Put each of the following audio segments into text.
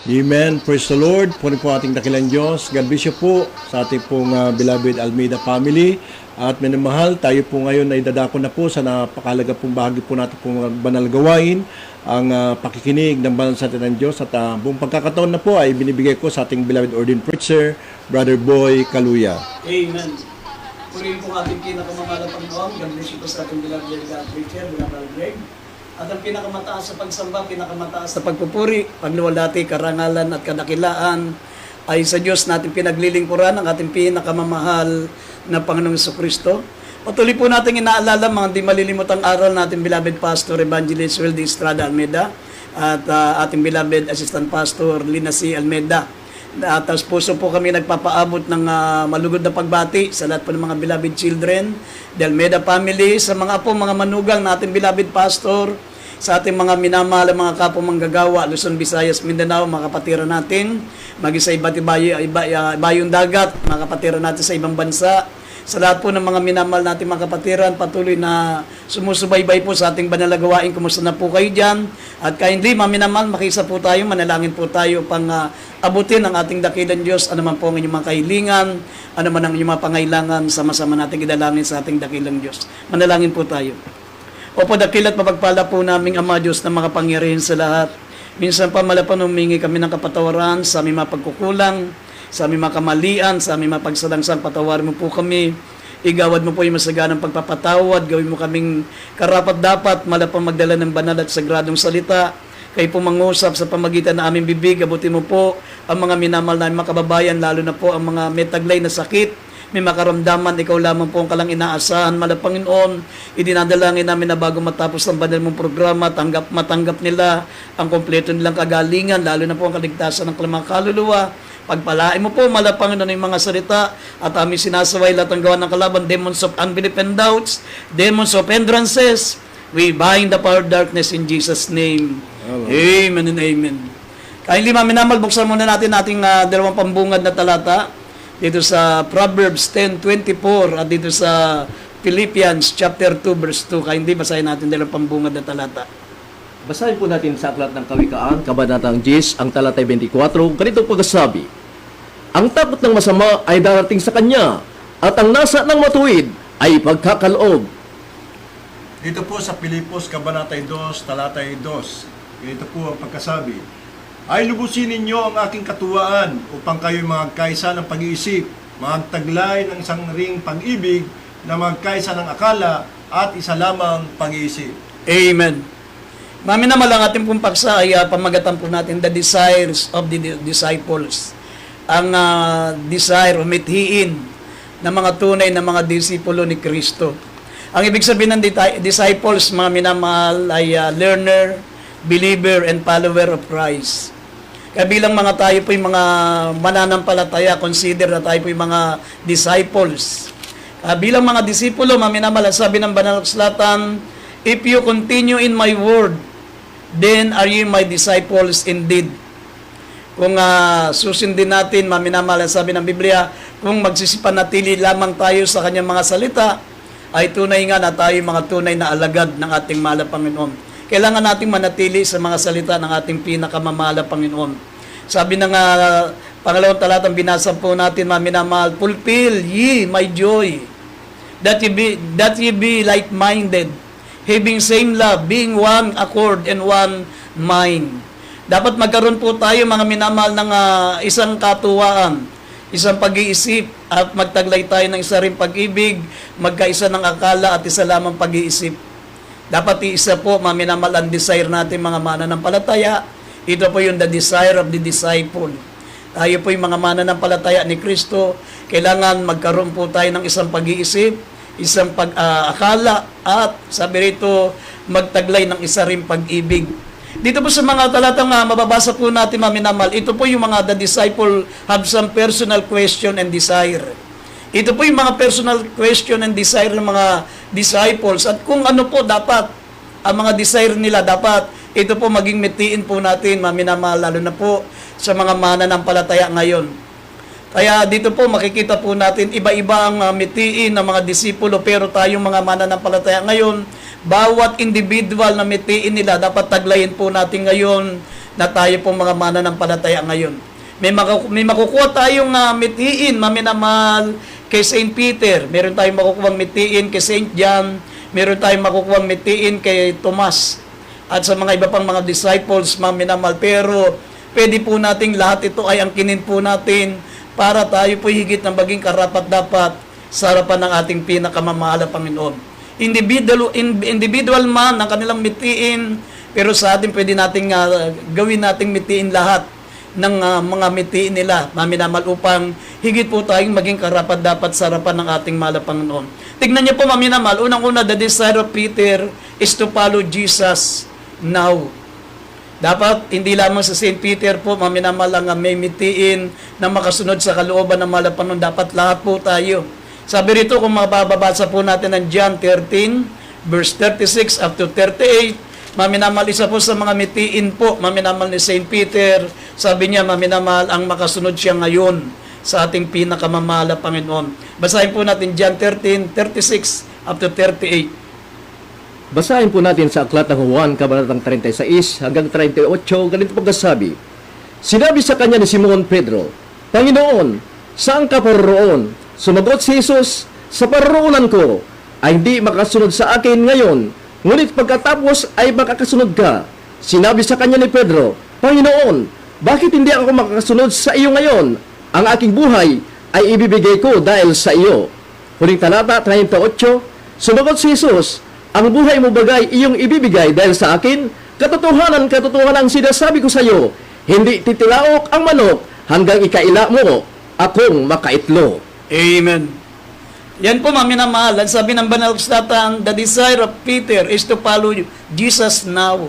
Amen. Praise the Lord. Puri po ating dakilang Diyos. God bless you po sa ating pong beloved Almeida family. At minamahal, tayo po ngayon ay dadako na po sa napakahalaga pong bahagi po natin pong banal gawain, ang pakikinig ng banal sa atin ng Diyos. At buong pagkakataon na po ay binibigay ko sa ating beloved ordained preacher, Brother Boy Kaluya. Amen. Purihin po ating pinakamamalang Panginoon. God bless you po sa ating beloved preacher, Brother Greg. At ang pinakamataas sa pagsamba, pinakamataas sa pagpupuri, pagluwalhati, karangalan at kadakilaan ay sa Diyos natin pinaglilingkuran ang ating pinakamamahal na Panginoong Jesucristo. Patuloy po natin inaalala mga di malilimutang aral natin beloved Pastor Evangelist Wildy Estrada Almeida at ating beloved Assistant Pastor Lina C. Almeida. At puso po kami nagpapaabot ng malugod na pagbati sa lahat po ng mga beloved children, the Almeida family, sa mga po mga manugang natin beloved pastor, sa ating mga minamahal mga kapwa manggagawa, Luzon, Visayas, Mindanao, mga kapatiran natin, maging sa iba't ibayong dagat, mga kapatiran natin sa ibang bansa, sa lahat po ng mga minamahal natin mga kapatiran, patuloy na sumusubaybay po sa ating banal na gawain. Kumusta na po kayo dyan? At kindly, mga minamahal, makisa po tayo, manalangin po tayo pang abutin ang ating dakilang Diyos, ano man po ang inyong mga kahilingan, ano man ang inyong mga pangailangan, sama-sama natin idalangin sa ating dakilang Diyos. Manalangin po tayo. Opo, dakil at mapagpala po naming Ama Diyos na mga pangyarihan sa lahat. Minsan pa malapan humingi kami ng kapatawaran sa aming mga pagkukulang, sa aming mga kamalian, sa aming mga pagsalangsang, patawarin mo po kami. Igawad mo po yung masaganang pagpapatawad, gawin mo kaming karapat-dapat, malapang magdala ng banal at sagradong salita. Kayo po mangusap sa pamagitan ng aming bibig, abutin mo po ang mga minamahal namin mga kababayan, lalo na po ang mga may taglay na sakit, may makaramdaman, ikaw lamang po ang kalang inaasahan. Malapanginoon, idinadalangin namin na bago matapos ang banal mong programa, matanggap nila ang kompleto nilang kagalingan, lalo na po ang kaligtasan ng kanilang kaluluwa. Pagpalain mo po, Malapanginoon, yung mga salita at aming sinasaway lahat ng gawa ng kalaban, demons of unbelief and doubts, demons of hindrances. We bind the power of darkness in Jesus' name. Amen and amen. Kindly, minamahal, buksan muna natin ating dalawang pambungad na talata dito sa Proverbs 10:24 at dito sa Philippians chapter 2 verse 2. Kindly, basahin natin dalawang pambungad na talata. Basahin po natin sa Aklat ng Kawikaan, Kabanatang 10, ang talatay 24, ganitong pagkasabi: ang takot ng masama ay darating sa kanya, at ang nasa ng matuwid ay pagkakaloob. Dito po sa Pilipos, Kabanatay 2, Talatay 2, ganito po ang pagkasabi: ay lubusin ninyo ang aking katuwaan upang kayo magkaisa ng pag-iisip, magtaglay ng isang ring pag-ibig na magkaisa ng akala at isa lamang pag-iisip. Amen. Maminamahal, ang ating pong paksa ay pamagatan po natin the desires of the disciples. Ang desire o mithiin ng mga tunay na mga disipulo ni Kristo. Ang ibig sabihin ng disciples, mga minamahal, ay learner, believer, and follower of Christ. Kaya bilang mga tayo po yung mga mananampalataya, consider na tayo po yung mga disciples. Bilang mga disipulo, maminamahal, sabi ng banal na kasulatan, if you continue in my word, then are you my disciples indeed. Kung susundin natin, maminamahal, sabi ng Biblia, kung magsisipanatili lamang tayo sa kanyang mga salita, ay tunay nga na tayo mga tunay na alagad ng ating mahal na Panginoon. Kailangan nating manatili sa mga salita ng ating pinakamamahal na Panginoon. Sabi ng pangalawang talatang binasa po natin, maminamahal, fulfill ye my joy, that ye be like-minded, having same love, being one accord and one mind. Dapat magkaroon po tayo, mga minamahal, ng isang katuwaan, isang pag-iisip, at magtaglay tayo ng isa rin pag-ibig, magkaisa ng akala at isa lamang pag-iisip. Dapat iisa po, mga minamahal, ang desire natin mga mananampalataya. Ito po yung the desire of the disciple. Tayo po yung mga mananampalataya ni Kristo. Kailangan magkaroon po tayo ng isang pag-iisip, isang akala, at sabi rito, magtaglay ng isa rin pag-ibig. Dito po sa mga talatang mababasa po natin, mga minamahal, ito po yung mga the disciple have some personal question and desire. Ito po yung mga personal question and desire ng mga disciples, at kung ano po dapat ang mga desire nila, dapat ito po maging mitiin po natin, mga minamahal, lalo na po sa mga mananampalataya ngayon. Kaya dito po makikita po natin iba-iba ang mitiin ng mga disipulo, pero tayong mga mananampalataya ngayon, bawat individual na mitiin nila, dapat taglayin po natin ngayon na tayo pong mga mananampalataya ngayon. May makukuha tayong mithiin, maminamahal, kay St. Peter. Meron tayong makukuha mithiin kay St. John. Meron tayong makukuha mithiin kay Tomas. At sa mga iba pang mga disciples, maminamahal. Pero pwede po nating lahat ito ay angkinin po natin para tayo po higit na maging karapat-dapat sa harapan ng ating pinakamamahal na Panginoon. Individual man ang kanilang mithiin, pero sa atin pwede nating gawin nating mithiin lahat ng mga mithiin nila, maminamahal, upang higit po tayong maging karapat-dapat sa harapan ng ating mahal na Panginoon. Tignan niyo po, maminamahal, unang-una, the desire of Peter is to follow Jesus now. Dapat hindi lamang sa St. Peter po, maminamahal, ang may mithiin na makasunod sa kalooban ng mahal na Panginoon. Dapat lahat po tayo. Sabi rito, kung mababasa po natin ng John 13, verse 36 up to 38, maminamahal, isa po sa mga mithiin po, maminamahal ni St. Peter, sabi niya, maminamahal, ang makasunod siya ngayon sa ating pinakamamahal na Panginoon. Basahin po natin John 13, 36 up to 38. Basahin po natin sa aklat ng Juan, kabanatang 36 hanggang 38, ganito pagkasabi. Sinabi sa kanya ni Simon Pedro, Panginoon, saan ka paroroon? Sumagot si Jesus, sa paroroonan ko ay hindi makasunod sa akin ngayon, ngunit pagkatapos ay makakasunod ka. Sinabi sa kanya ni Pedro, Panginoon, bakit hindi ako makakasunod sa iyo ngayon? Ang aking buhay ay ibibigay ko dahil sa iyo. Huling talata 38, sumagot si Jesus, ang buhay mo bagay iyong ibibigay dahil sa akin? Katotohanan ang sinasabi ko sa iyo, hindi titilaok ang manok hanggang ikaila mo akong makaitlo. Amen. Yan po, maminamahal. Ang sabi ng Banal na Kasulatan, the desire of Peter is to follow Jesus now.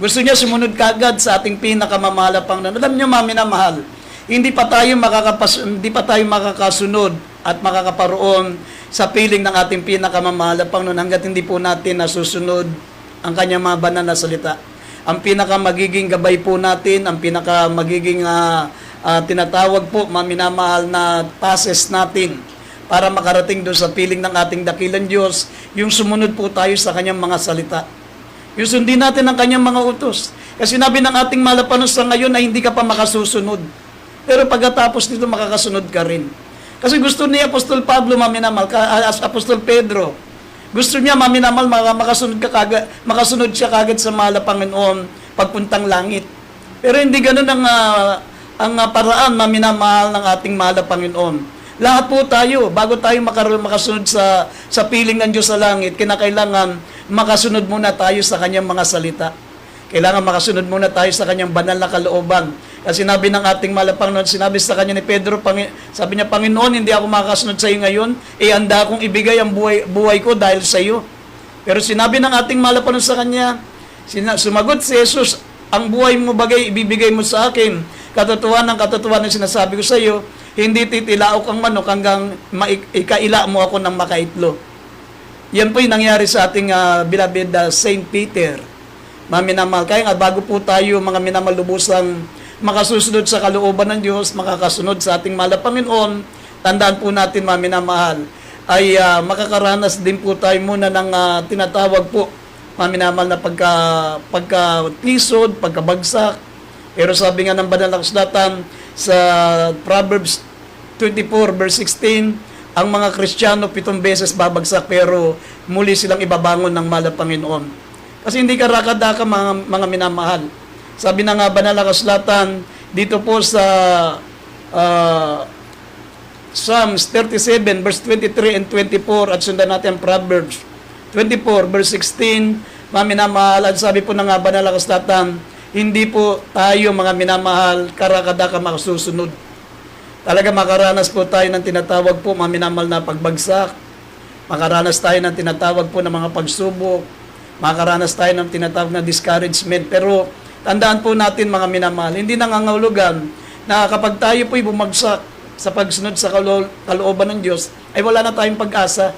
Gusto niya sumunod kagad sa ating pinakamamahal na Panginoon. Alam niyo, maminamahal, hindi pa tayo makakasunod at makakaparoon sa piling ng ating pinakamamahal na Panginoon hanggat hindi po natin nasusunod ang kanyang mga banal na salita. Ang pinakamagiging gabay po natin, ang pinakamagiging tinatawag po, maminamahal, na passes natin para makarating doon sa piling ng ating dakilang Diyos, yung sumunod po tayo sa kanyang mga salita. Yung sundin natin ang kanyang mga utos. Kasi sinabi ng ating malapanos sa ngayon na hindi ka pa makasusunod. Pero pagkatapos nito, makakasunod ka rin. Kasi gusto ni Apostol Pablo, maminamahal, as Apostol Pedro, gusto niya, maminamahal, makasunod siya kagad sa mahal na Panginoon pagpuntang langit. Pero hindi ganun ang paraan, maminamahal, ng ating mahal na Panginoon. Lahat po tayo, bago tayo makasunod sa piling ng Diyos sa langit, kinakailangan makasunod muna tayo sa kanyang mga salita. Kailangan makasunod muna tayo sa kanyang banal na kalooban. Kasi sinabi ng ating mahal na Panginoon, sinabi sa kanya ni Pedro, sabi niya, Panginoon, hindi ako makakasunod sa iyo ngayon, handa akong ibigay ang buhay ko dahil sa iyo. Pero sinabi ng ating mahal na Panginoon sa kanya, sumagot si Jesus, ang buhay mo bagay ibibigay mo sa akin. Katotohanan sinasabi ko sa iyo, hindi titilaok ang manok hanggang ikaila mo ako ng makaitlo. Yan po yung nangyari sa ating beloved St. Peter. Maminamahal, kaya nga bago po tayo mga minamalubusang makasusunod sa kalooban ng Diyos, makakasunod sa ating mahal na Panginoon, tandaan po natin, maminamahal, ay makakaranas din po tayo muna ng tinatawag po, maminamahal, na pagkatisod, pagkabagsak. Pero sabi nga ng Banal na Kasulatan sa Proverbs 24 verse 16, ang mga Kristiyano 7 beses babagsak pero muli silang ibabangon ng mahal na Panginoon. Kasi hindi karakadaka mga minamahal. Sabi na nga Banal na Kasulatan dito po sa Psalms 37 verse 23 and 24, at sundan natin ang Proverbs 24 verse 16, mga minamahal, at sabi po na nga Banal na Kasulatan, hindi po tayo mga minamahal karakadaka makasusunod. Talaga makaranas po tayo ng tinatawag po, mga minamahal, na pagbagsak. Makaranas tayo ng tinatawag po ng mga pagsubok. Makaranas tayo ng tinatawag na discouragement. Pero tandaan po natin, mga minamahal, hindi nangangahulugan na kapag tayo po'y bumagsak sa pagsunod sa kalooban ng Diyos, ay wala na tayong pag-asa.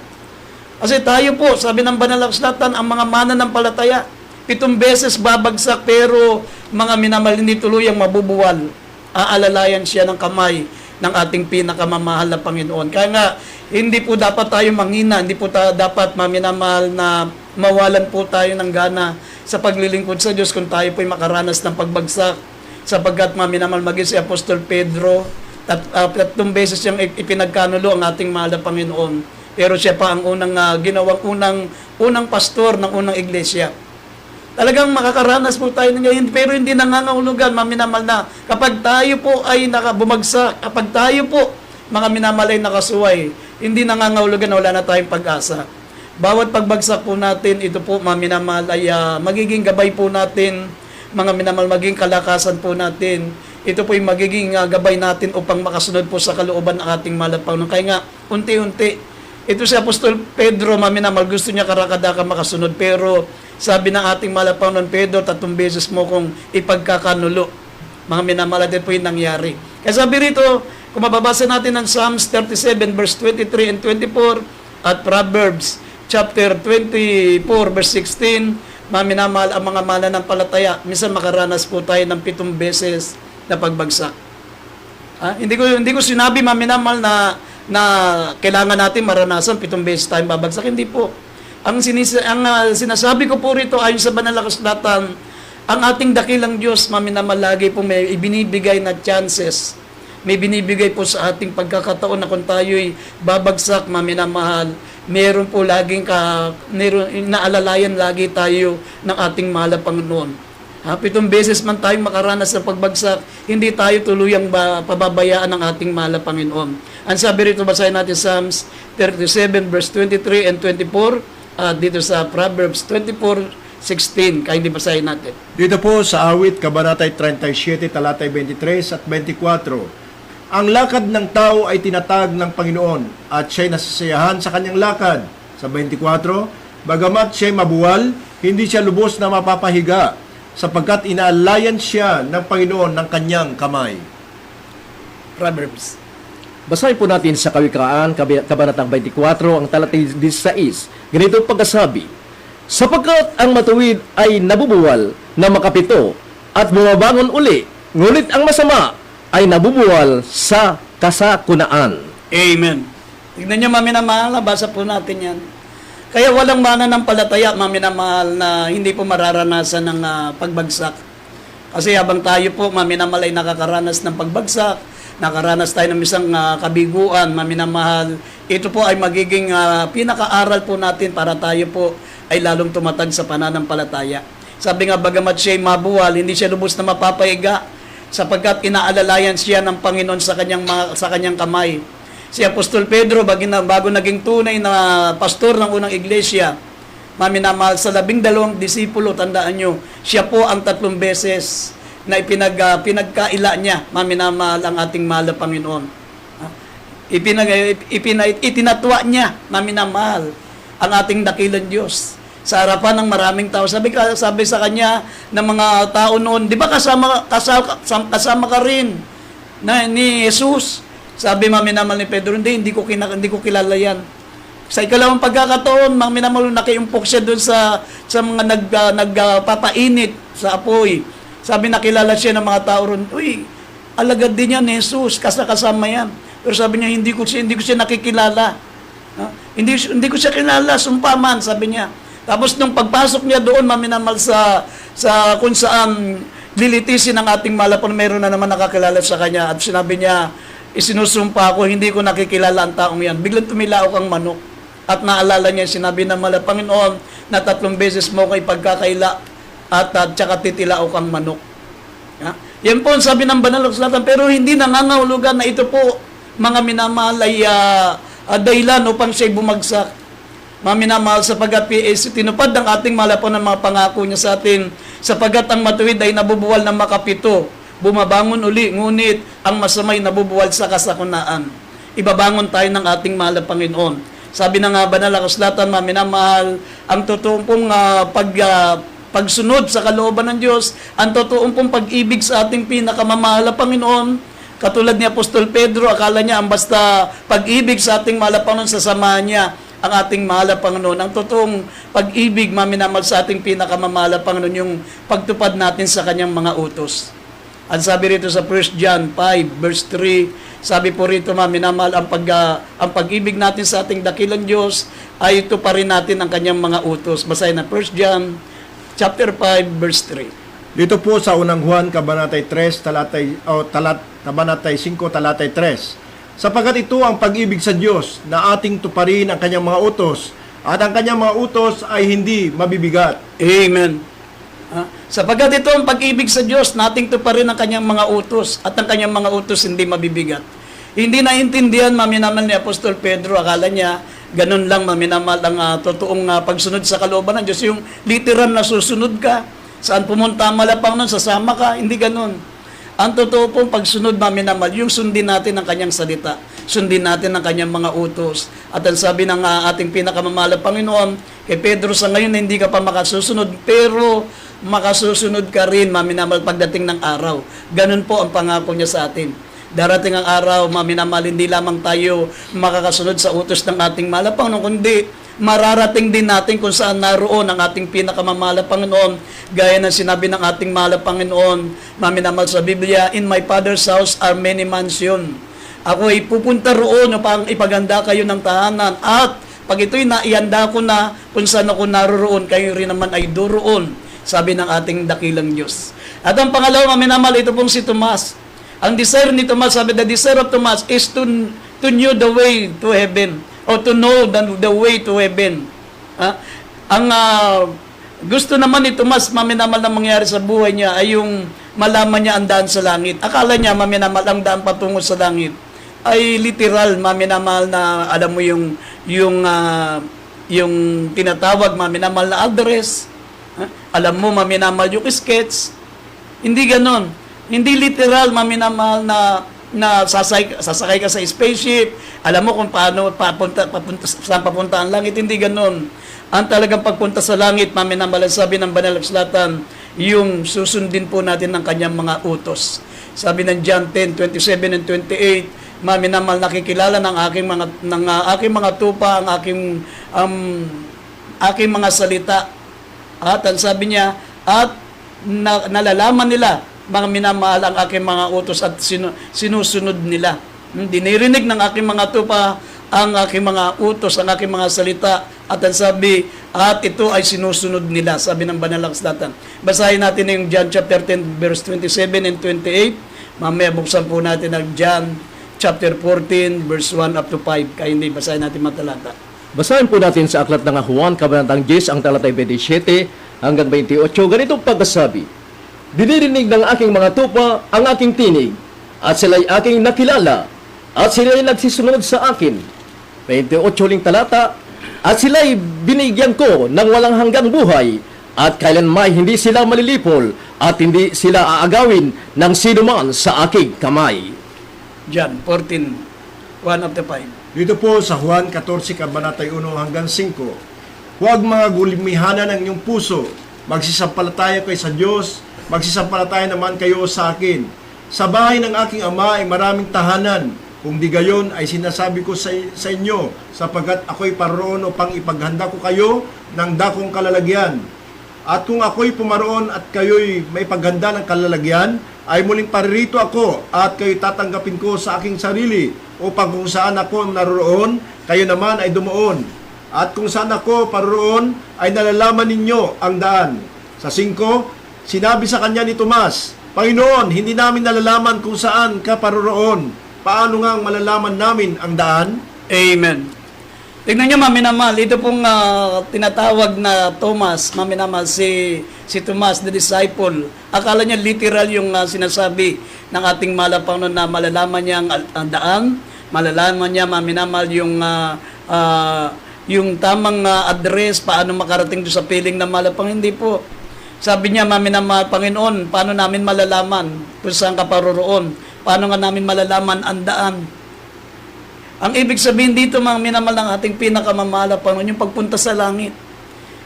Kasi tayo po, sabi ng Banal na Kasulatan, ang mga mananampalataya, 7 beses babagsak pero mga minamahal, hindi tuluyang mabubuwal. Aalalayan siya ng kamay ng ating pinakamamahal na Panginoon. Kaya nga, hindi po dapat tayo manghina, hindi po dapat, mga minamahal, na mawalan po tayo ng gana sa paglilingkod sa Diyos kung tayo po'y makaranas ng pagbagsak. Sapagkat maminamal maging si Apostol Pedro, tatlong beses siyang ipinagkanulo ang ating mahal na Panginoon. Pero siya pa ang unang ginawang unang pastor ng unang iglesia. Talagang makakaranas po tayo ng ganyan, pero hindi nangangahulugan, maminamal na. Kapag tayo po ay bumagsak, kapag tayo po, mga minamal ay nakasuway, hindi nangangahulugan na wala na tayong pag-asa. Bawat pagbagsak po natin, ito po, mga minamal, ay magiging gabay po natin, mga minamal, magiging kalakasan po natin. Ito po yung magiging gabay natin upang makasunod po sa kalooban ng ating mahal na Panginoon. Kaya nga, unti-unti, ito si Apostol Pedro, maminamal, gusto niya karakadaka makasunod, pero sabi ng ating mahal na Panginoon, Pedro, 3 beses mo kong ipagkakanulo. Mga minamahal, din po yung nangyari. Kaya sabi rito, kung mababasa natin ang Psalms 37 verse 23 and 24 at Proverbs chapter 24 verse 16, mga minamahal, ang mga mananampalataya, minsan makaranas po tayo ng 7 beses na pagbagsak. Hindi ko sinabi, mga minamahal, na kailangan natin maranasan 7 beses tayong babagsak. Hindi po. Ang sinasabi ko po rito ayon sa banal na kasulatan, ang ating dakilang Diyos, maminamalagi po may ibinibigay na chances. May binibigay po sa ating pagkakataon na kung tayo'y babagsak, maminamahal, meron po laging naalalayan lagi tayo ng ating mahal na Panginoon. 7 beses man tayong makaranas ng pagbagsak, hindi tayo tuluyang pababayaan ng ating mahal na Panginoon. Ang sabi rito, basahin natin Psalms 37 verse 23 and 24, dito sa Proverbs 24:16, kaya hindi basahin natin. Dito po sa awit, Kabanatay 37, talatay 23 at 24. Ang lakad ng tao ay tinatag ng Panginoon at siya'y nasasiyahan sa kanyang lakad. Sa 24, bagamat siya'y mabuwal, hindi siya lubos na mapapahiga sapagkat inaalayan siya ng Panginoon ng kanyang kamay. Proverbs. Basahin po natin sa Kawikaan, Kabanatang 24, ang talatay 16. Ganito ang pagkasabi, sapagkat ang matuwid ay nabubuwal na makapito at bumabangon uli, ngunit ang masama ay nabubuwal sa kasakunaan. Amen. Tignan nyo, maminamahal, basa po natin yan. Kaya walang mananampalataya, maminamahal, na hindi po mararanasan ng pagbagsak. Kasi habang tayo po, maminamahal, ay nakakaranas ng pagbagsak, nakaranas tayo ng isang kabiguan, maminamahal, ito po ay magiging pinakaaral po natin para tayo po ay lalong tumatag sa pananampalataya. Sabi nga, bagamat siya'y mabuwal, hindi siya lubos na mapapahiga, sapagkat inaalalayan siya ng Panginoon sa kanyang kamay. Si Apostol Pedro, bago naging tunay na pastor ng unang iglesia, maminamahal, sa 12 disipulo, tandaan nyo, siya po ang 3 beses na pinagkaila niya, maminamahal, ang ating mahal na Panginoon. Itinatwa niya, maminamahal, ang ating dakilang Diyos sa harapan ng maraming tao. Sabi sa kanya ng mga tao noon, di ba kasama ka rin ni Jesus? Sabi, maminamahal, ni Pedro, hindi ko kilala yan. Sa ikalawang pagkakataon, maminamahal, nakiumpok siya doon sa mga nagpapainit sa apoy. Sabi, nakilala siya ng mga tao ron, uy, alagad din yan, Jesus, kasama yan. Pero sabi niya, hindi ko siya nakikilala. Hindi ko siya kilala, sumpaman, sabi niya. Tapos nung pagpasok niya doon, maminamal, sa kung saan lilitisin ng ating malapon, meron na naman nakakilala sa kanya. At sinabi niya, isinusumpa ako, hindi ko nakikilala ang taong yan. Biglang tumilaok ang manok. At naalala niya, sinabi ng mahal na Panginoon, na 3 beses mo ko ipagkakaila at tsaka titilaok ang manok. Yan po ang sabi ng banal na kasulatan, pero hindi nangangahulugan na ito po, mga minamahal, ay dahilan upang siya'y bumagsak. Mga minamahal, sapagkat tinupad ng ating malapon ng mga pangako niya sa atin, sapagkat ang matuwid ay nabubuwal ng makapito, bumabangon uli, ngunit ang masamay nabubuwal sa kasakunaan. Ibabangon tayo ng ating mahal na Panginoon. Sabi ng banal na kasulatan, mga minamahal, ang totoong pong pagsunod sa kalooban ng Diyos, ang totoong pong pag-ibig sa ating pinakamamahal na Panginoon, katulad ni Apostol Pedro, akala niya ang basta pag-ibig sa ating mahal na Panginoon, sasamahan niya ang ating mahal na Panginoon. Ang totoong pag-ibig, maminamahal, sa ating pinakamamahal na Panginoon, yung pagtupad natin sa kanyang mga utos. At sabi rito sa 1 John 5 verse 3, sabi po rito minamahal, ang pag-ibig natin sa ating dakilang Diyos ay ito pa rin natin ang kanyang mga utos. Basahin na 1 John chapter 5 verse 3. Dito po sa unang Juan, Kabanatay 3, Kabanatay 5, talatay 3. Sapagkat ito ang pag-ibig sa Diyos, na ating tuparin ang kanyang mga utos, at ang kanyang mga utos ay hindi mabibigat. Amen. Sapagkat ito ang pag-ibig sa Diyos, nating tuparin ang kanyang mga utos, at ang kanyang mga utos hindi mabibigat. Hindi naintindihan, maminamal ni Apostol Pedro, akala niya, ganun lang maminamal ang totoong pagsunod sa kalooban ng Diyos, yung literal na susunod ka, saan pumunta malapang nun, sasama ka, hindi ganun. Ang totoo pong pagsunod, maminamal, yung sundin natin ang kanyang salita, sundin natin ang kanyang mga utos. At ang sabi ng ating pinakamamahalang Panginoon, kay Pedro, sa ngayon na hindi ka pa makasusunod, pero makasusunod ka rin, maminamal, pagdating ng araw. Ganun po ang pangako niya sa atin. Darating ang araw, maminamal, hindi lamang tayo makakasunod sa utos ng ating mahal na Panginoon, kundi mararating din natin kung saan naroon ang ating pinakamamahal na Panginoon. Gaya ng sinabi ng ating mahal na Panginoon, maminamal sa Biblia, in my Father's house are many mansions. Ako ay pupunta roon upang ipaganda kayo ng tahanan. At pag ito'y naihanda ko na kung saan ako naroon, kayo rin naman ay doroon, sabi ng ating dakilang Diyos. At ang pangalawa, maminamal, ito pong si Tomas. Ang desire ni Tomas, sabi, the desire of Tomas is to know the way to heaven, o to know the way to heaven. Ang gusto naman ni Tomas, maminamal na mangyari sa buhay niya ay yung malaman niya ang daan sa langit. Akala niya, maminamal, ang daan patungo sa langit ay literal, maminamal, na alam mo yung tinatawag, maminamal, na address. Alam mo, maminamal, yung sketch. Hindi ganon. Hindi literal, maminamal, na sasakay ka sa spaceship, alam mo kung paano saan papunta ang langit, hindi ganon. Ang talagang pagpunta sa langit, maminamal, sabi ng Banal na Kasulatan, yung susundin po natin ng kanyang mga utos. Sabi ng John 10:27 and 28, maminamal, nakikilala ng aking mga tupa, ang aking mga salita. At ang sabi niya, at nalalaman nila, mga minamahal, ang aking mga utos at sinusunod nila. Dinirinig ng aking mga tupa ang aking mga utos, ang aking mga salita, at ang sabi, at ito ay sinusunod nila, sabi ng Banal na Kasulatan. Basahin natin yung John chapter 10 verse 27 and 28. Mamaya buksan po natin ang John chapter 14 verse 1 up to 5. Kaya hindi, basahin natin matalata. Basahin po natin sa aklat ng Juan, Kabanatang 10, ang talatay 27 hanggang 28. Ganitong pagkasabi, dinirinig ng aking mga tupa ang aking tinig, at sila'y aking nakilala, at sila'y nagsisunod sa akin. 28 uling talata, at sila'y binigyan ko ng walang hanggang buhay, at kailanman hindi sila malilipol, at hindi sila aagawin ng sinuman sa aking kamay. John 14, 1 up to 5. Dito po sa Juan 14, Kabanatay 1 hanggang 5, huwag mga gulimihanan ng inyong puso, magsisampalataya kayo sa Diyos, magsisampalataya naman kayo sa akin. Sa bahay ng aking ama ay maraming tahanan. Kung di gayon ay sinasabi ko sa inyo, sapagkat ako'y paroon upang ipaghanda ko kayo ng dakong kalalagyan. At kung ako'y pumaroon at kayo'y may paghanda ng kalalagyan, ay muling paririto ako at kayo'y tatanggapin ko sa aking sarili, upang kung saan ako naroon, kayo naman ay dumoon. At kung saan ako paroon, ay nalalaman ninyo ang daan. Sa 5, sinabi sa kanya ni Tomas, Panginoon, hindi namin nalalaman kung saan ka paroroon. Paano nga malalaman namin ang daan? Amen. Tignan niyo, maminamal, ito pong tinatawag na Thomas, maminamal, si Thomas, the disciple. Akala niya literal yung sinasabi ng ating mahal na Panginoon na malalaman niya ang daan, malalaman niya, maminamal, yung tamang address, paano makarating doon sa piling na mahal na Panginoon. Hindi po. Sabi niya, maminamahal Panginoon, paano namin malalaman kung saan ka paroroon? Paano nga namin malalaman ang daan? Ang ibig sabihin dito, maminamahal ng ating pinakamamahal na Panginoon, yung pagpunta sa langit.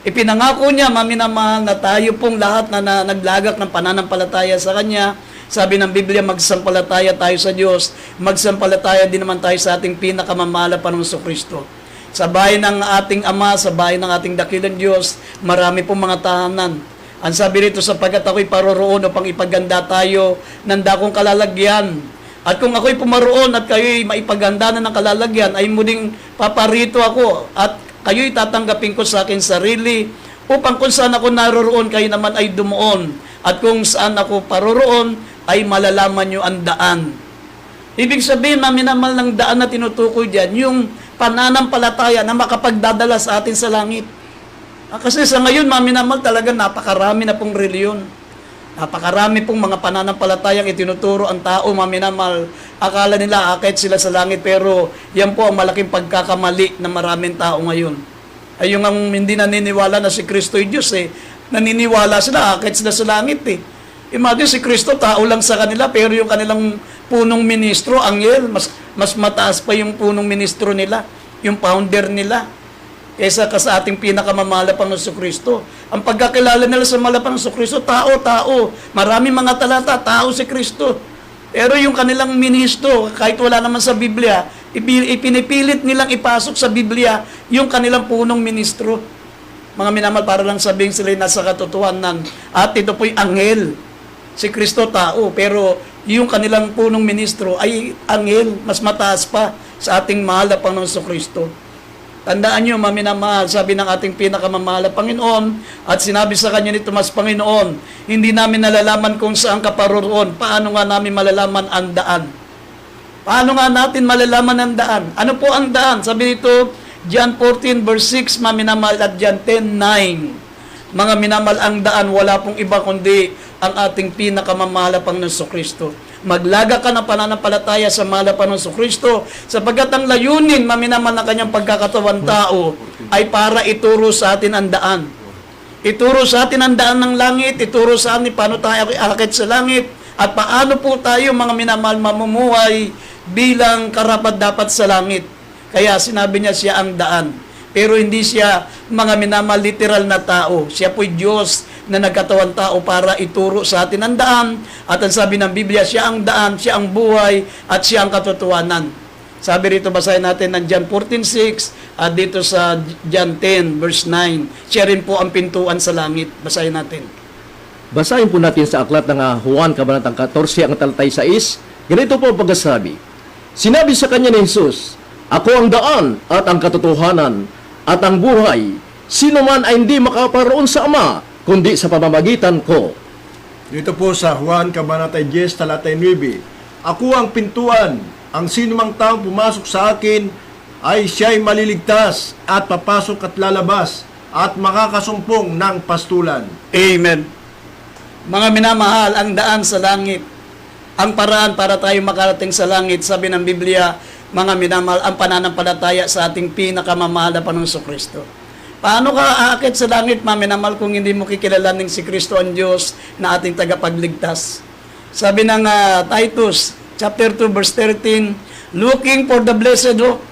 Ipinangako niya, maminamahal, na tayo pong lahat na naglagak ng pananampalataya sa Kanya. Sabi ng Biblia, magsampalataya tayo sa Diyos, magsampalataya din naman tayo sa ating pinakamamahal na Panginoon Kristo. Sa bahay ng ating Ama, sa bahay ng ating dakilang Diyos, marami pong mga tahanan. Ang sabi rito, sapagkat ako'y paroroon upang ipaganda tayo ng dakong kalalagyan. At kung ako'y pumaroon at kayo'y maipaganda na ng kalalagyan, ay muling paparito ako at kayo'y tatanggapin ko sa akin sarili upang kung saan ako naroroon, kayo naman ay dumuon. At kung saan ako paroroon, ay malalaman nyo ang daan. Ibig sabihin, maminamal ng daan na tinutukoy diyan, yung pananampalataya na makapagdadala sa atin sa langit. Kasi sa ngayon, maminamal talaga napakarami na pong reliyon. Napakarami pong mga pananampalatayang itinuturo ang tao, maminamal. Akala nila akit sila sa langit, pero yan po ang malaking pagkakamali ng maraming tao ngayon. Ay yung ang hindi naniniwala na si Kristo ay Diyos naniniwala sila, akit sila sa langit Imagine si Kristo, tao lang sa kanila, pero yung kanilang punong ministro, anghel, mas mataas pa yung punong ministro nila, yung founder nila, kaysa sa ating pinakamamalapang na Kristo. Ang pagkakilala nila sa malapang na Kristo, tao. Maraming mga talata, tao si Kristo. Pero yung kanilang ministro, kahit wala naman sa Biblia, ipinipilit nilang ipasok sa Biblia yung kanilang punong ministro. Mga minamal, para lang sabihin sila nasa katotohanan. At ito po'y anghel. Si Kristo tao, pero yung kanilang punong ministro ay anghel, mas mataas pa sa ating mahal na Panginoon Kristo. Tandaan nyo, maminamahal, sabi ng ating pinakamamahal na Panginoon, at sinabi sa kanya ni Tomas, Panginoon, hindi namin nalalaman kung saan ka paroroon. Paano nga namin malalaman ang daan? Paano nga natin malalaman ang daan? Ano po ang daan? Sabi dito, John 14 verse 6, maminamahal, at John 10:9. Mga minamal, ang daan, wala pong iba kundi ang ating pinakamamahal na Panginoon Kristo. Maglaga ka ng pananampalataya sa mahal na Panginoon Kristo, sapagkat ang layunin, maminamal, na kanyang pagkakatawan tao ay para ituro sa atin ang daan. Ituro sa atin ang daan ng langit, ituro sa atin paano tayo aakit sa langit, at paano po tayo, mga minamal, mamumuhay bilang karapat-dapat sa langit. Kaya sinabi niya siya ang daan. Pero hindi siya, mga minamal, literal na tao. Siya po'y Diyos na nagkatawan tao para ituro sa atin ang daan. At ang sabi ng Biblia, siya ang daan, siya ang buhay, at siya ang katotohanan. Sabi rito, basahin natin ng John 14:6 at dito sa John 10 verse 9. Siya rin po ang pintuan sa langit. Basahin natin. Basahin po natin sa aklat ng Juan, Kabanatang 14, ang talatay 6. Ganito po ang pagkasabi. Sinabi sa kanya ni Jesus, ako ang daan at ang katotohanan at ang buhay. Sino man ay hindi makaparoon sa Ama, kundi sa pamamagitan ko. Dito po sa Juan, Kabanata 10, talatay 9. Ako ang pintuan, ang sinumang taong pumasok sa akin ay siya'y maliligtas at papasok at lalabas at makakasumpong ng pastulan. Amen. Mga minamahal, ang daan sa langit, ang paraan para tayo makarating sa langit, sabi ng Biblia, mga minamahal, ang pananampalataya sa ating pinakamamahal na Panginoong Kristo. Paano ka aakit sa langit, mga minamahal, kung hindi mo kikilalanin si Kristo ang Diyos na ating tagapagligtas? Sabi ng Titus, chapter 2, verse 13, looking for the blessed hope,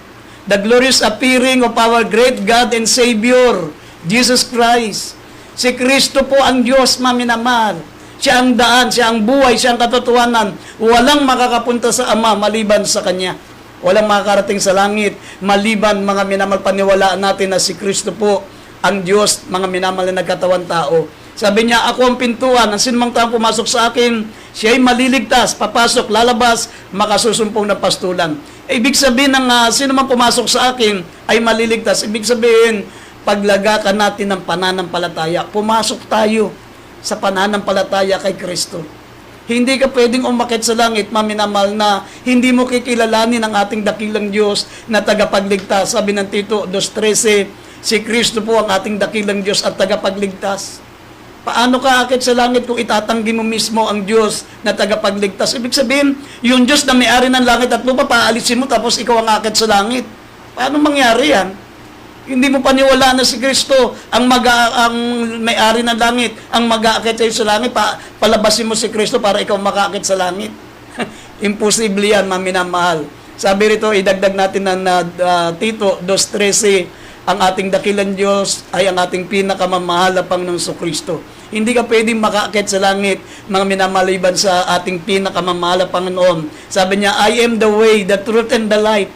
the glorious appearing of our great God and Savior, Jesus Christ. Si Kristo po ang Diyos, mga minamahal. Siya ang daan, siya ang buhay, siya ang katotohanan. Walang makakapunta sa Ama maliban sa Kanya. Walang makakarating sa langit maliban, mga minamal, paniwalaan natin na si Kristo po ang Diyos, mga minamal na nagkatawan tao. Sabi niya, ako ang pintuan, ang sinumang taong pumasok sa akin, siya'y maliligtas, papasok, lalabas, makasusumpong ng pastulan. Ibig sabihin ng sinumang pumasok sa akin ay maliligtas. Ibig sabihin, paglagakan natin ng pananampalataya, pumasok tayo sa pananampalataya kay Kristo. Hindi ka pwedeng umakit sa langit, maminamal, na hindi mo kikilalanin ang ating dakilang Diyos na tagapagligtas. Sabi ng Tito 2:13, si Kristo po ang ating dakilang Diyos at tagapagligtas. Paano ka akit sa langit kung itatanggi mo mismo ang Diyos na tagapagligtas? Ibig sabihin, yung Diyos na may-ari ng langit at lupa, paalisin mo tapos ikaw ang akit sa langit. Paano mangyari yan? Hindi mo paniwalaan na si Kristo ang may-ari ng langit, ang mag-aakit sa'yo sa langit, palabasin mo si Kristo para ikaw makaakit sa langit. Imposible yan, maminamahal. Sabi rito, idagdag natin ng Tito 2:13, ang ating dakilang Diyos ay ang ating pinakamamahal na Panginoong Kristo. Hindi ka pwedeng makaakit sa langit, mga minamaliban sa ating pinakamamahal na Panginoon. Sabi niya, I am the way, the truth, and the life.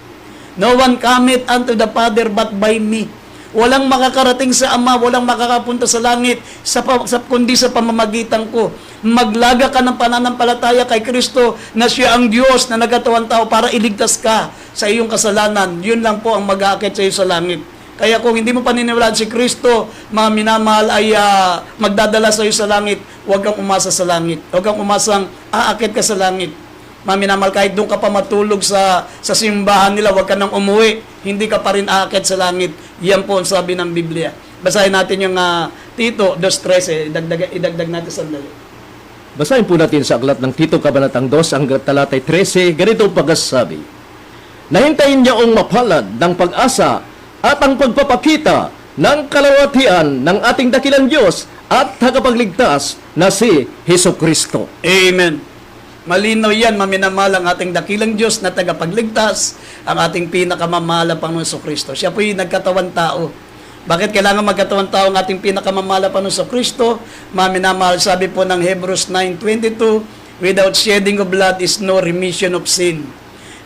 No one cometh unto the Father but by me. Walang makakarating sa Ama, walang makakapunta sa langit kundi sa pamamagitan ko. Maglaga ka ng pananampalataya kay Kristo na siya ang Diyos na nagkatawang tao para iligtas ka sa iyong kasalanan. Yun lang po ang mag-aakit sa iyo sa langit. Kaya kung hindi mo paniniwalaan si Kristo, mga minamahal, ay magdadala sa iyo sa langit, huwag kang umasa sa langit. Huwag kang umasang aakit ka sa langit. Mga minamahal, kahit doon ka pa matulog sa simbahan nila, huwag ka nang umuwi. Hindi ka pa rin aakit sa langit. Yan po ang sabi ng Biblia. Basahin natin yung Tito 2:13. Idagdag natin sandali. Basahin po natin sa aklat ng Tito Kabanatang 2, ang talatay 13, ganito ang pagkasabi. Nahintayin niya ang mapalad ng pag-asa at ang pagpapakita ng kalawatian ng ating dakilang Diyos at tagapagligtas na si Hesus Kristo. Amen. Malinaw yan, maminamahal ang ating dakilang Diyos na tagapagligtas, ang ating pinakamamahal ang Panginoon Kristo. Siya po yung nagkatawan tao. Bakit kailangan magkatawan tao ang ating pinakamamahal ang Panginoon Kristo? Maminamahal, sabi po ng Hebrews 9:22, without shedding of blood is no remission of sin.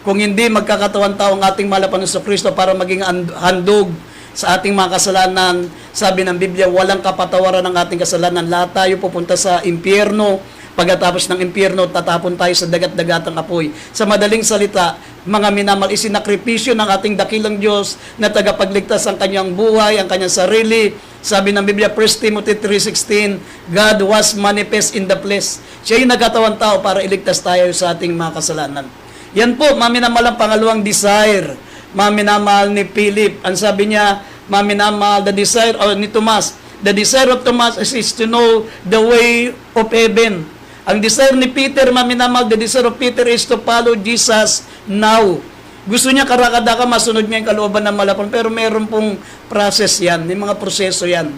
Kung hindi magkakatawan tao ang ating mahal na Panginoon Kristo para maging handog sa ating mga kasalanan, sabi ng Biblia, walang kapatawaran ng ating kasalanan. Lahat tayo pupunta sa impyerno. Pagkatapos ng impyerno, tatapon tayo sa dagat-dagatang apoy. Sa madaling salita, mga minamahal, isinakripisyo ng ating dakilang Diyos na tagapagligtas ang kanyang buhay, ang kanyang sarili. Sabi ng Biblia, 1 Timothy 3:16, God was manifest in the flesh. Siya yung nagkatawang tao para iligtas tayo sa ating mga kasalanan. Yan po, maminamahal ang pangalawang desire. Maminamahal ni Philip. Ang sabi niya, maminamahal, the desire ni Tomas. The desire of Tomas is to know the way of heaven. Ang desire ni Peter, maminamahal, the desire of Peter is to follow Jesus now. Gusto niya karakadaka, masunod niya yung kalooban ng malapon. Pero meron pong process yan, may mga proseso yan.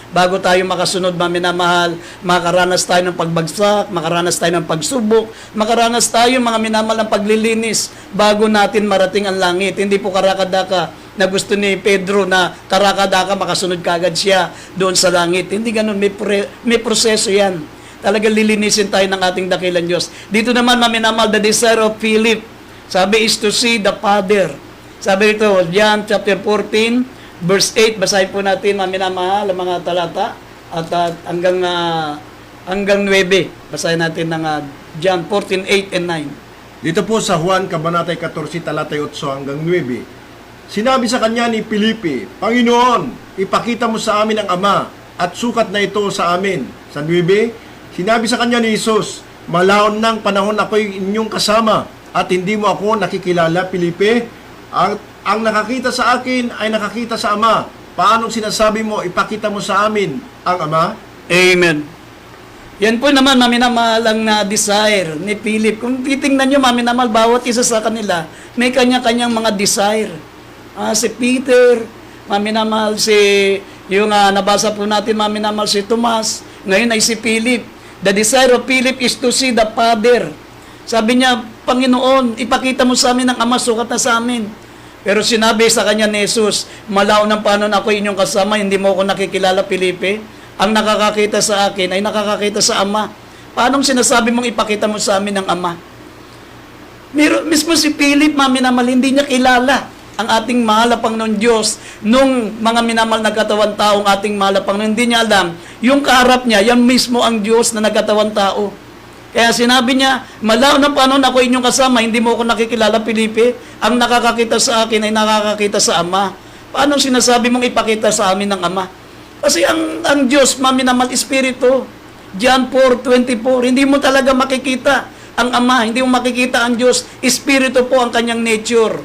Bago tayo makasunod, maminamahal, makaranas tayo ng pagbagsak, makaranas tayo ng pagsubok, makaranas tayo mga minamahal ng paglilinis bago natin marating ang langit. Hindi po karakadaka na gusto ni Pedro na karakadaka makasunod kagad siya doon sa langit. Hindi ganun, may proseso yan. Talagang lilinisin tayo ng ating dakilang Diyos. Dito naman, maminamahal, the desire of Philip, sabi is to see the Father. Sabi rito, John chapter 14, verse 8, basahin po natin, maminamahal, ang mga talata, at hanggang 9. Basahin natin ng John 14, 8 and 9. Dito po sa Juan, Kabanatay 14, talatay 8 hanggang 9. Sinabi sa kanya ni Felipe, Panginoon, ipakita mo sa amin ang Ama, at sukat na ito sa amin. Sa 9, sinabi sa kanya ni Jesus, malaon ng panahon ako'y inyong kasama at hindi mo ako nakikilala, Felipe. Ang nakakita sa akin ay nakakita sa Ama. Paanong sinasabi mo, ipakita mo sa amin ang Ama? Amen. Yan po naman, maminamahal ang desire ni Philip. Kung titingnan nyo, maminamahal, bawat isa sa kanila, may kanya-kanyang mga desire. Si Peter, maminamahal yung nabasa po natin, maminamahal si Tomas, ngayon ay si Philip. The desire of Philip is to see the Father. Sabi niya, Panginoon, ipakita mo sa amin ang Ama, sukat na sa amin. Pero sinabi sa kanya ni Jesus, malaon ng panon ako inyong kasama, hindi mo ako nakikilala, Felipe. Ang nakakakita sa akin ay nakakakita sa Ama. Paanong sinasabi mong ipakita mo sa amin ang Ama? Mismo si Philip, maminamahal, hindi niya kilala ang ating mahal na Panginoon Diyos nung mga minamahal na katawan taong ating mahal na Panginoon. Hindi niya alam, yung kaharap niya, yan mismo ang Diyos na nagkatawan tao. Kaya sinabi niya, malaw ng panon ako inyong kasama, hindi mo ako nakikilala, Felipe. Ang nakakakita sa akin ay nakakakita sa Ama. Paano sinasabi mong ipakita sa amin ng Ama? Kasi ang Diyos, maminamahal, Espiritu. John 4:24, hindi mo talaga makikita ang Ama, hindi mo makikita ang Diyos. Espiritu po ang kanyang nature.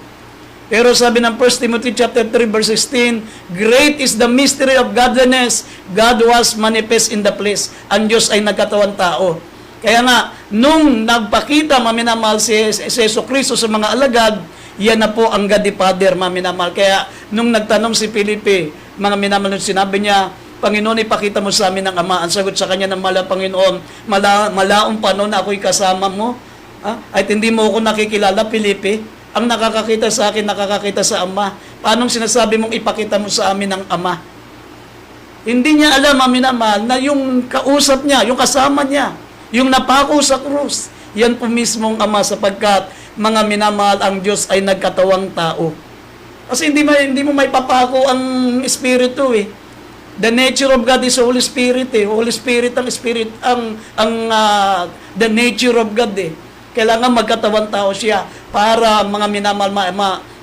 Pero sabi ng 1 Timothy chapter 3 verse 16, great is the mystery of godliness. God was manifest in the flesh. Ang Diyos ay nagkatawan tao. Kaya nga, nung nagpakita, maminamahal, si Hesus Kristo sa mga alagad, yan na po ang God the Father, maminamahal. Kaya, nung nagtanong si Felipe, mga minamahal, sinabi niya, Panginoon, ipakita mo sa amin ang Ama. Ang sagot sa kanya ng Panginoon, malaong panon ako'y kasama mo. At hindi mo ako nakikilala, Felipe. Ang nakakakita sa akin, nakakakita sa Ama. Paanong sinasabi mong ipakita mo sa amin ang Ama? Hindi niya alam, maminamahal, na yung kausap niya, yung kasama niya, yung napako sa krus, yan po mismong Ama sapagkat mga minamahal ang Diyos ay nagkatawang tao. Kasi hindi mo may papako ang Espiritu eh. The nature of God is Holy Spirit eh. Holy Spirit the nature of God eh. Kailangan magkatawan tao siya para mga minamahal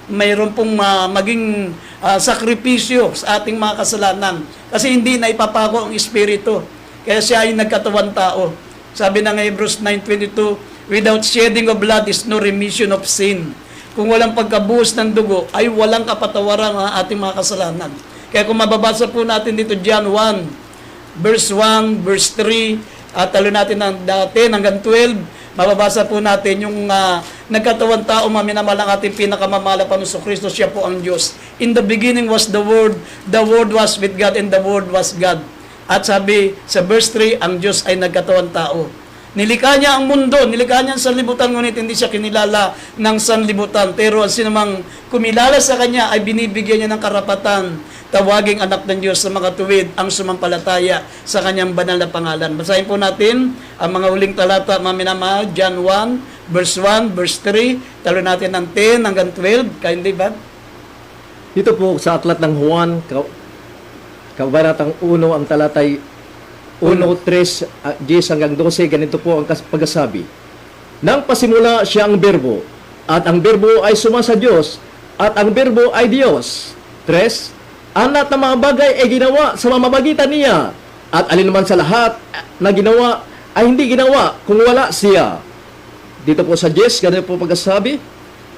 mayroon pong maging sakripisyo sa ating mga kasalanan. Kasi hindi na ipapako ang Espiritu. Kaya siya ay nagkatawan tao. Sabi ng Hebrews 9:22, without shedding of blood is no remission of sin. Kung walang pagkabuhos ng dugo, ay walang kapatawaran ang ating mga kasalanan. Kaya kung mababasa po natin dito, John 1, verse 1, verse 3, at talo natin ng 10 hanggang 12, mababasa po natin yung nagkatawan tao, minamahal ang ating pinakamamahal na Panginoong Kristo, siya po ang Diyos. In the beginning was the Word was with God, and the Word was God. At sabi sa verse 3, ang Diyos ay nagkatawan tao. Nilikha niya ang mundo, nilikha niya ang sanlibutan, ngunit hindi siya kinilala ng sanlibutan. Pero ang sinumang kumilala sa Kanya ay binibigyan niya ng karapatan, tawaging anak ng Diyos sa makatuwid ang sumampalataya sa Kanyang banal na pangalan. Basahin po natin ang mga huling talata, mga minamahal, John 1, verse 1, verse 3, talo natin ng 10 hanggang 12, hindi ba? Dito po sa aklat ng Juan, Kabanatang 1, ang talatay 1:3 hanggang 12, ganito po ang pagkasabi. Nang pasimula siya ang berbo, at ang berbo ay suma sa Diyos, at ang berbo ay Diyos. 3, ang lahat ng mga bagay ay ginawa sa mamamagitan niya, at alinman sa lahat na ginawa ay hindi ginawa kung wala siya. Dito po sa 10, ganito po pagkasabi.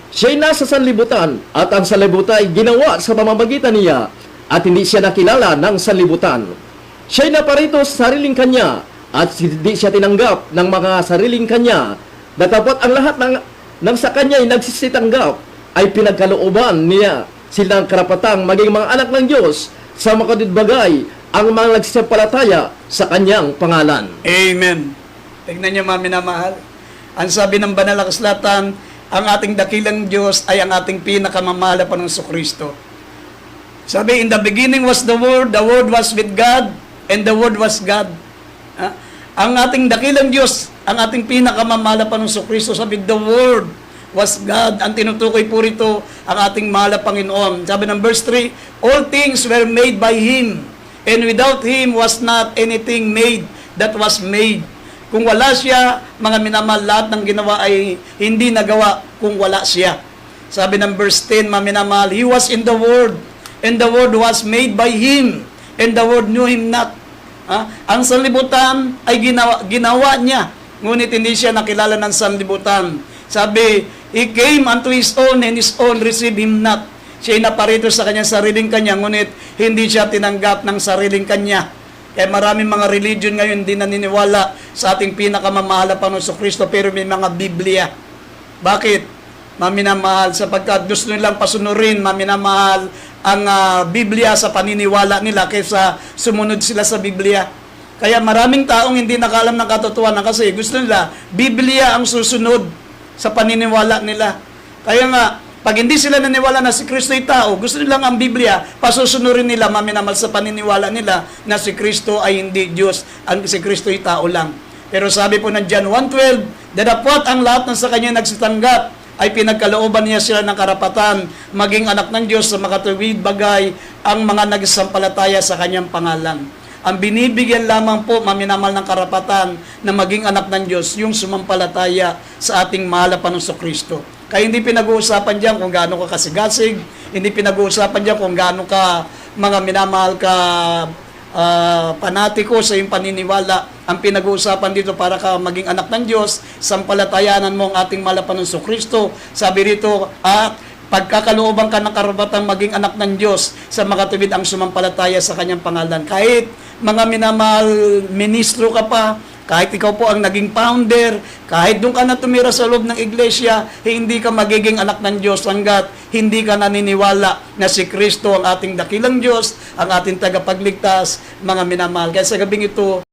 Siya'y nasa sanlibutan, at ang sanlibutan ay ginawa sa mamamagitan niya, at hindi siya nakilala ng sanlibutan. Siya'y naparito sa sariling kanya, at hindi siya tinanggap ng mga sariling kanya. Datapot ang lahat ng sa kanya ay nagsisitanggap, ay pinagkalooban niya silang karapatang maging mga anak ng Diyos sa makadudbagay ang mga nagsisampalataya sa kanyang pangalan. Amen. Tignan niyo, mga minamahal. Ang sabi ng banal na kasulatan, ang ating dakilang Diyos ay ang ating pinakamamahal na Panginoong Kristo. Sabi, in the beginning was the Word was with God, and the Word was God. Ang ating dakilang Diyos, ang ating pinakamamahal na Panginoong Kristo, sabi, the Word was God. Ang tinutukoy po rito, ang ating mahal na Panginoon. Sabi ng verse 3, all things were made by Him, and without Him was not anything made that was made. Kung wala siya, mga minamahal, lahat ng ginawa ay hindi nagawa kung wala siya. Sabi ng verse 10, mga minamahal, He was in the Word, and the Word was made by Him, and the Word knew Him not. Ang sanlibutan ay ginawa niya, ngunit hindi siya nakilala ng sanlibutan. Sabi, He came unto His own, and His own received Him not. Siya'y naparito sa kanyang sariling kanya, ngunit hindi siya tinanggap ng sariling kanya. Kaya maraming mga religion ngayon hindi naniniwala sa ating pinakamamahal na Panginoong Kristo, pero may mga Biblia. Bakit? Maminamahal, sapagkat gusto nilang pasunurin, maminamahal, ang Biblia sa paniniwala nila kaysa sumunod sila sa Biblia. Kaya maraming taong hindi nakaalam ng katotohanan kasi gusto nila, Biblia ang susunod sa paniniwala nila. Kaya nga, pag hindi sila naniwala na si Kristo ay tao, gusto nilang ang Biblia, pasusunurin nila, maminamahal, sa paniniwala nila na si Kristo ay hindi Diyos, ang si Kristo ay tao lang. Pero sabi po ng John 1:12, datapot ang lahat ng sa kanya nagsitanggap, ay pinagkalooban niya sila ng karapatan maging anak ng Diyos sa makatuwid bagay ang mga nagsampalataya sa kanyang pangalan. Ang binibigyan lamang po, maminamahal, ng karapatan na maging anak ng Diyos, yung sumampalataya sa ating mahal na Panginoong Kristo. Kaya hindi pinag-uusapan diyan kung gaano ka kasigasig, hindi pinag-uusapan diyan kung gaano ka, mga minamahal, ka panatiko sa iyong paniniwala. Ang pinag-uusapan dito, para ka maging anak ng Diyos, sampalatayanan mo ang ating mahal na Panginoong Kristo. Sabi rito, pagkakalooban ka ng karapatang maging anak ng Diyos sa makatuwid ang sumampalataya sa kanyang pangalan. Kahit mga minamahal, ministro ka pa, kahit ikaw po ang naging founder, kahit doon ka na tumira sa loob ng iglesia, hindi ka magiging anak ng Diyos hanggat hindi ka naniniwala na si Kristo ang ating dakilang Diyos, ang ating tagapagligtas, mga minamahal. Kaya sa gabing ito,